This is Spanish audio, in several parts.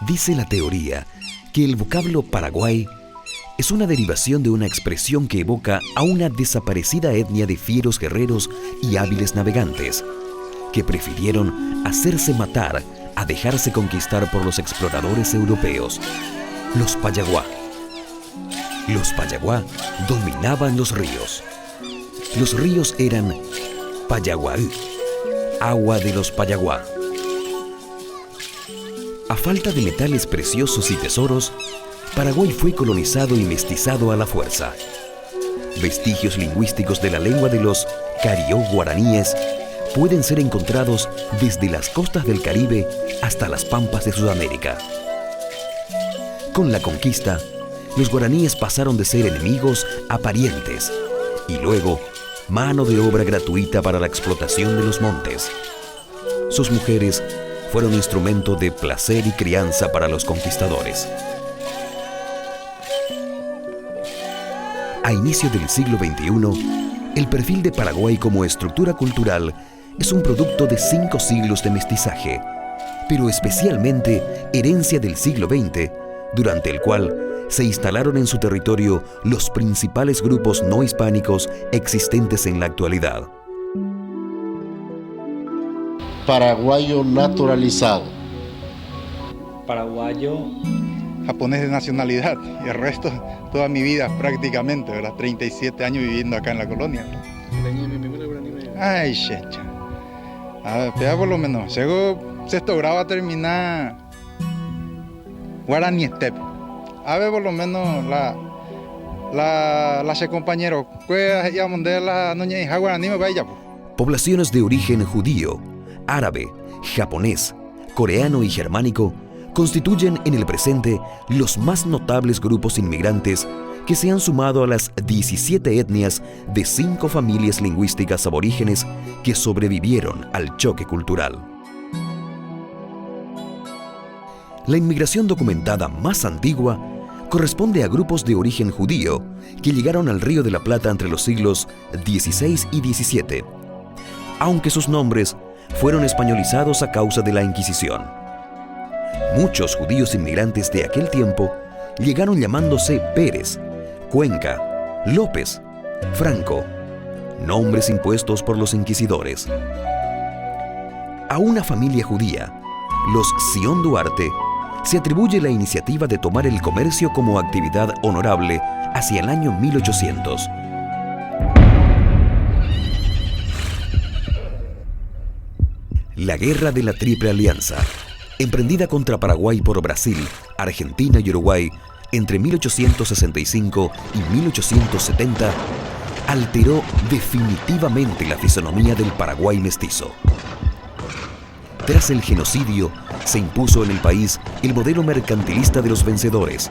Dice la teoría que el vocablo Paraguay es una derivación de una expresión que evoca a una desaparecida etnia de fieros guerreros y hábiles navegantes que prefirieron hacerse matar a dejarse conquistar por los exploradores europeos, los Payaguá. Los Payaguá dominaban los ríos. Los ríos eran Payaguaí, agua de los Payaguá. A falta de metales preciosos y tesoros, Paraguay fue colonizado y mestizado a la fuerza. Vestigios lingüísticos de la lengua de los carió guaraníes pueden ser encontrados desde las costas del Caribe hasta las pampas de Sudamérica. Con la conquista, los guaraníes pasaron de ser enemigos a parientes y luego mano de obra gratuita para la explotación de los montes. Sus mujeres fueron instrumento de placer y crianza para los conquistadores. A inicio del siglo XXI, el perfil de Paraguay como estructura cultural es un producto de 5 siglos de mestizaje, pero especialmente herencia del siglo XX, durante el cual se instalaron en su territorio los principales grupos no hispánicos existentes en la actualidad. Paraguayo naturalizado. Paraguayo. Japonés de nacionalidad y el resto toda mi vida prácticamente, ¿verdad? 37 años viviendo acá en la colonia. Ay, checha. A ver, pega por lo menos. Llego sexto grado a terminar Guaraní Estep. A ver, por lo menos la compañero, pues ya mondé la noña hija guaraní me vaya. Poblaciones de origen judío, árabe, japonés, coreano y germánico constituyen en el presente los más notables grupos inmigrantes que se han sumado a las 17 etnias de 5 familias lingüísticas aborígenes que sobrevivieron al choque cultural. La inmigración documentada más antigua corresponde a grupos de origen judío que llegaron al Río de la Plata entre los siglos XVI y XVII, aunque sus nombres fueron españolizados a causa de la Inquisición. Muchos judíos inmigrantes de aquel tiempo llegaron llamándose Pérez, Cuenca, López, Franco, nombres impuestos por los inquisidores. A una familia judía, los Sion Duarte, se atribuye la iniciativa de tomar el comercio como actividad honorable hacia el año 1800. La Guerra de la Triple Alianza, emprendida contra Paraguay por Brasil, Argentina y Uruguay entre 1865 y 1870, alteró definitivamente la fisonomía del Paraguay mestizo. Tras el genocidio, se impuso en el país el modelo mercantilista de los vencedores.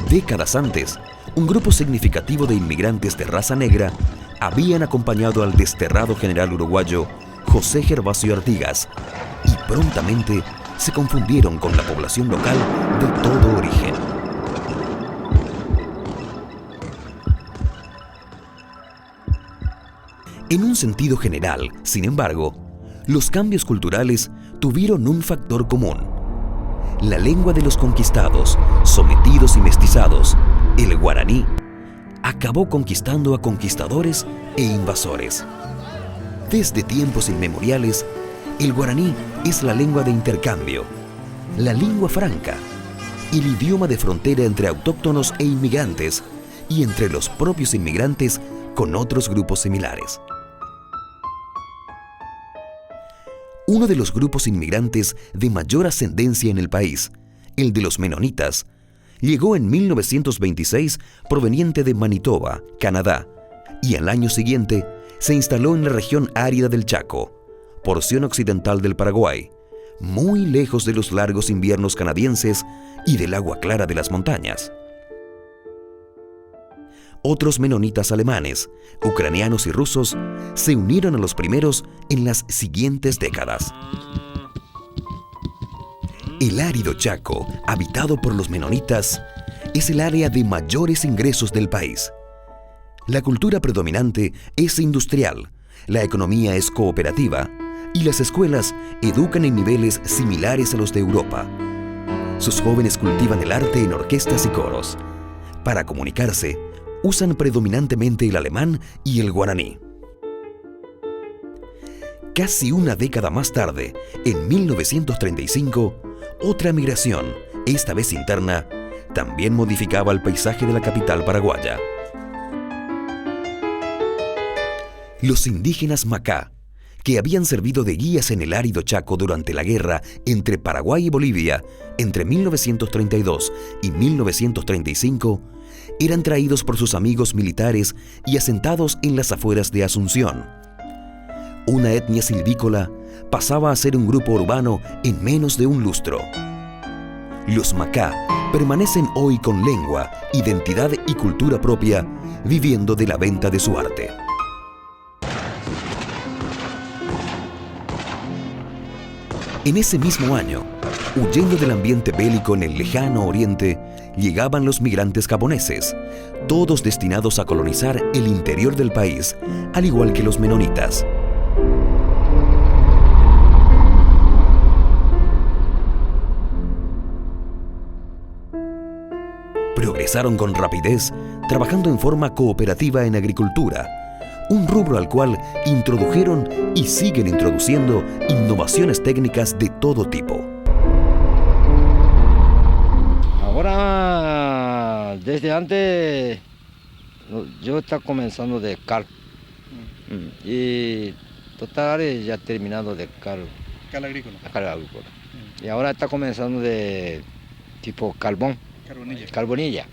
Décadas antes, un grupo significativo de inmigrantes de raza negra habían acompañado al desterrado general uruguayo José Gervasio Artigas y prontamente se confundieron con la población local de todo origen. En un sentido general, sin embargo, los cambios culturales tuvieron un factor común. La lengua de los conquistados, sometidos y mestizados, el guaraní, acabó conquistando a conquistadores e invasores. Desde tiempos inmemoriales, el guaraní es la lengua de intercambio, la lingua franca, el idioma de frontera entre autóctonos e inmigrantes y entre los propios inmigrantes con otros grupos similares. Uno de los grupos inmigrantes de mayor ascendencia en el país, el de los menonitas, llegó en 1926 proveniente de Manitoba, Canadá, y al año siguiente se instaló en la región árida del Chaco, porción occidental del Paraguay, muy lejos de los largos inviernos canadienses y del agua clara de las montañas. Otros menonitas alemanes, ucranianos y rusos se unieron a los primeros en las siguientes décadas. El árido Chaco, habitado por los menonitas, es el área de mayores ingresos del país. La cultura predominante es industrial, la economía es cooperativa y las escuelas educan en niveles similares a los de Europa. sus jóvenes cultivan el arte en orquestas y coros. Para comunicarse, usan predominantemente el alemán y el guaraní. Casi una década más tarde, en 1935, otra migración, esta vez interna, también modificaba el paisaje de la capital paraguaya. Los indígenas Macá, que habían servido de guías en el árido Chaco durante la guerra entre Paraguay y Bolivia entre 1932 y 1935, eran traídos por sus amigos militares y asentados en las afueras de Asunción. Una etnia silvícola pasaba a ser un grupo urbano en menos de un lustro. Los Macá permanecen hoy con lengua, identidad y cultura propia, viviendo de la venta de su arte. En ese mismo año, huyendo del ambiente bélico en el lejano oriente, llegaban los migrantes japoneses, todos destinados a colonizar el interior del país, al igual que los menonitas. Progresaron con rapidez, trabajando en forma cooperativa en agricultura, un rubro al cual introdujeron y siguen introduciendo innovaciones técnicas de todo tipo. Ahora, desde antes, yo estaba comenzando de cal y total ya terminado de cal agrícola. Y ahora está comenzando de tipo carbonilla.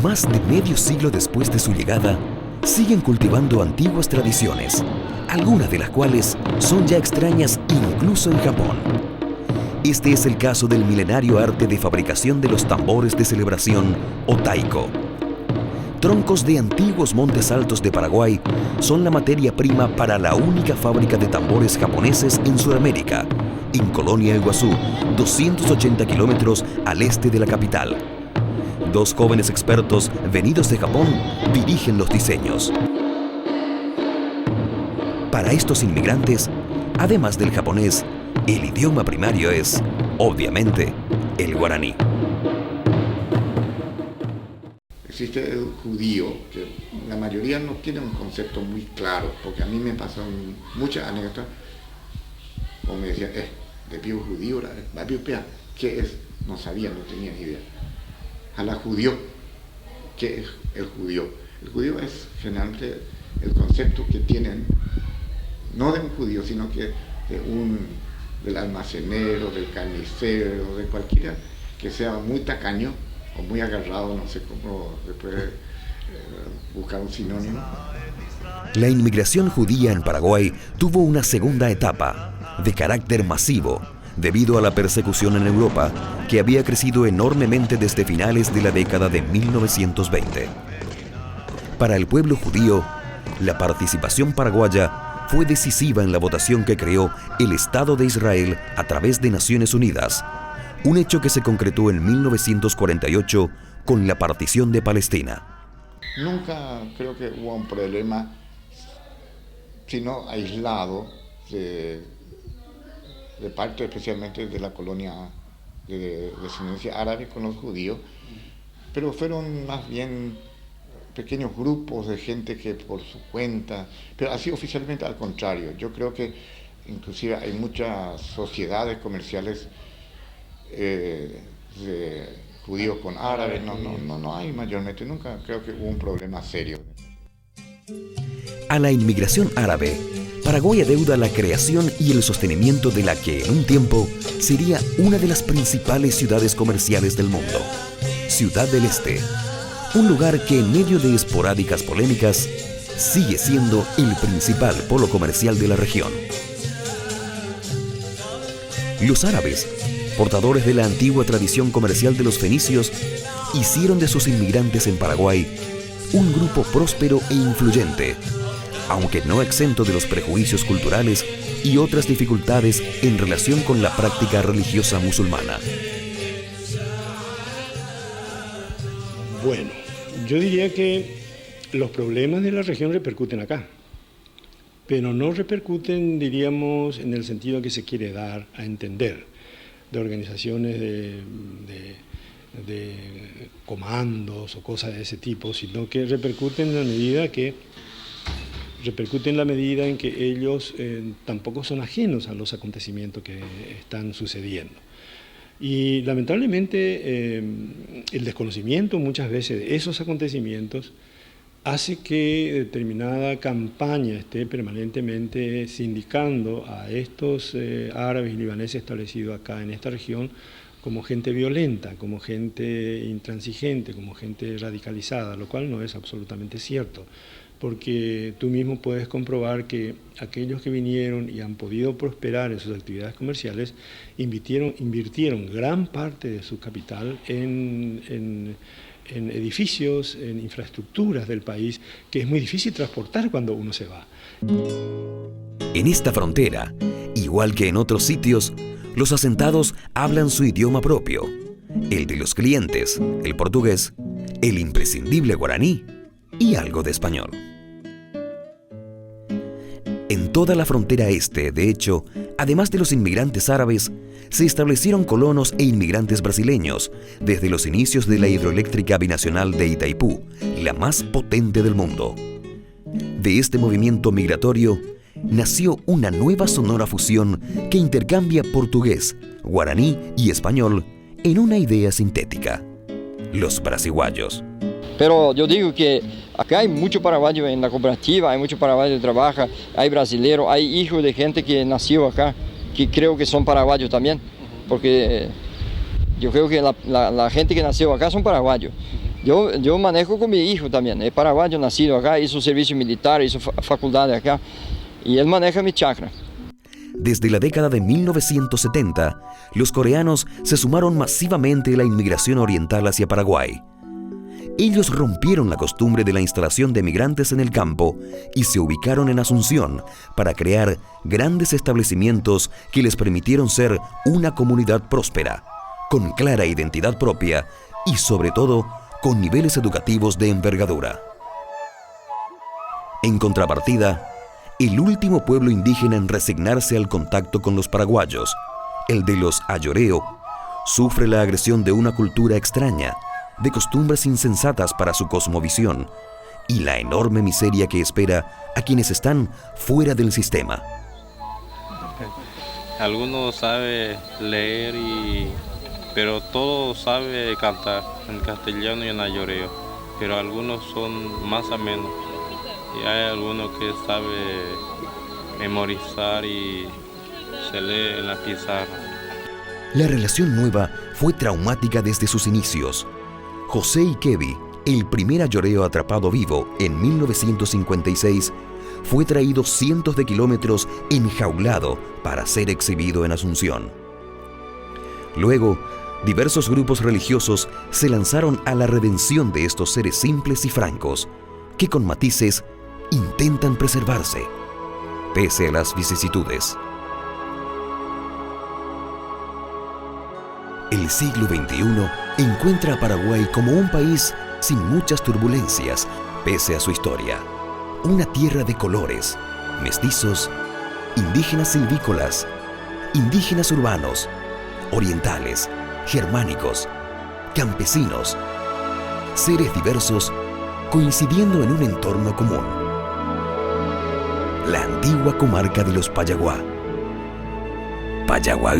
Más de medio siglo después de su llegada, siguen cultivando antiguas tradiciones, algunas de las cuales son ya extrañas incluso en Japón. Este es el caso del milenario arte de fabricación de los tambores de celebración o taiko. Troncos de antiguos montes altos de Paraguay son la materia prima para la única fábrica de tambores japoneses en Sudamérica, en Colonia Iguazú, 280 kilómetros al este de la capital. Dos jóvenes expertos venidos de Japón dirigen los diseños. Para estos inmigrantes, además del japonés, el idioma primario es, obviamente, el guaraní. Existe el judío, que la mayoría no tiene un concepto muy claro, porque a mí me pasaron muchas anécdotas, como me decían, de pío judío, ¿qué es? No sabía, no tenía ni idea. A la judío, ¿qué es el judío? El judío es generalmente el concepto que tienen, no de un judío, sino que del almacenero, del carnicero, de cualquiera que sea muy tacaño o muy agarrado, no sé cómo después buscar un sinónimo. La inmigración judía en Paraguay tuvo una segunda etapa, de carácter masivo, debido a la persecución en Europa, que había crecido enormemente desde finales de la década de 1920. Para el pueblo judío, la participación paraguaya fue decisiva en la votación que creó el Estado de Israel a través de Naciones Unidas, un hecho que se concretó en 1948 con la partición de Palestina. Nunca creo que hubo un problema, sino aislado, de parte especialmente de la colonia de descendencia árabe con los judíos, pero fueron más bien pequeños grupos de gente que por su cuenta, pero así oficialmente al contrario. Yo creo que inclusive hay muchas sociedades comerciales de judíos con árabes, no hay mayormente, nunca creo que hubo un problema serio. A la inmigración árabe, Paraguay adeuda la creación y el sostenimiento de la que en un tiempo sería una de las principales ciudades comerciales del mundo, Ciudad del Este, un lugar que en medio de esporádicas polémicas sigue siendo el principal polo comercial de la región. Los árabes, portadores de la antigua tradición comercial de los fenicios, hicieron de sus inmigrantes en Paraguay un grupo próspero e influyente, aunque no exento de los prejuicios culturales y otras dificultades en relación con la práctica religiosa musulmana. Bueno, yo diría que los problemas de la región repercuten acá, pero no repercuten, diríamos, en el sentido que se quiere dar a entender. organizaciones de comandos o cosas de ese tipo, sino que repercuten en la medida en que ellos tampoco son ajenos a los acontecimientos que están sucediendo. Y lamentablemente el desconocimiento muchas veces de esos acontecimientos hace que determinada campaña esté permanentemente sindicando a estos árabes y libaneses establecidos acá en esta región como gente violenta, como gente intransigente, como gente radicalizada, lo cual no es absolutamente cierto, porque tú mismo puedes comprobar que aquellos que vinieron y han podido prosperar en sus actividades comerciales invirtieron gran parte de su capital en edificios, en infraestructuras del país, que es muy difícil transportar cuando uno se va. En esta frontera, igual que en otros sitios, los asentados hablan su idioma propio, el de los clientes, el portugués, el imprescindible guaraní y algo de español. En toda la frontera este, de hecho, además de los inmigrantes árabes, se establecieron colonos e inmigrantes brasileños desde los inicios de la hidroeléctrica binacional de Itaipú, la más potente del mundo. De este movimiento migratorio nació una nueva sonora fusión que intercambia portugués, guaraní y español en una idea sintética: los brasiguayos. Pero yo digo que acá hay mucho paraguayo en la cooperativa, hay mucho paraguayo que trabaja, hay brasileros, hay hijos de gente que nació acá, que creo que son paraguayos también, porque yo creo que la gente que nació acá son paraguayos. Yo manejo con mi hijo también, es paraguayo, nacido acá, hizo servicio militar, hizo facultad acá, y él maneja mi chacra. Desde la década de 1970, los coreanos se sumaron masivamente a la inmigración oriental hacia Paraguay. Ellos rompieron la costumbre de la instalación de migrantes en el campo y se ubicaron en Asunción para crear grandes establecimientos que les permitieron ser una comunidad próspera, con clara identidad propia y, sobre todo, con niveles educativos de envergadura. En contrapartida, el último pueblo indígena en resignarse al contacto con los paraguayos, el de los ayoreo, sufre la agresión de una cultura extraña, de costumbres insensatas para su cosmovisión y la enorme miseria que espera a quienes están fuera del sistema. Algunos saben leer, pero todos saben cantar en castellano y en ayoreo, pero algunos son más o menos. Y hay algunos que saben memorizar y se lee en la pizarra. La relación nueva fue traumática desde sus inicios. José Ikevi, el primer ayoreo atrapado vivo en 1956, fue traído cientos de kilómetros enjaulado para ser exhibido en Asunción. Luego, diversos grupos religiosos se lanzaron a la redención de estos seres simples y francos, que con matices intentan preservarse, pese a las vicisitudes. El siglo XXI encuentra a Paraguay como un país sin muchas turbulencias, pese a su historia. Una tierra de colores, mestizos, indígenas silvícolas, indígenas urbanos, orientales, germánicos, campesinos, seres diversos coincidiendo en un entorno común. La antigua comarca de los Payaguá. Payaguá.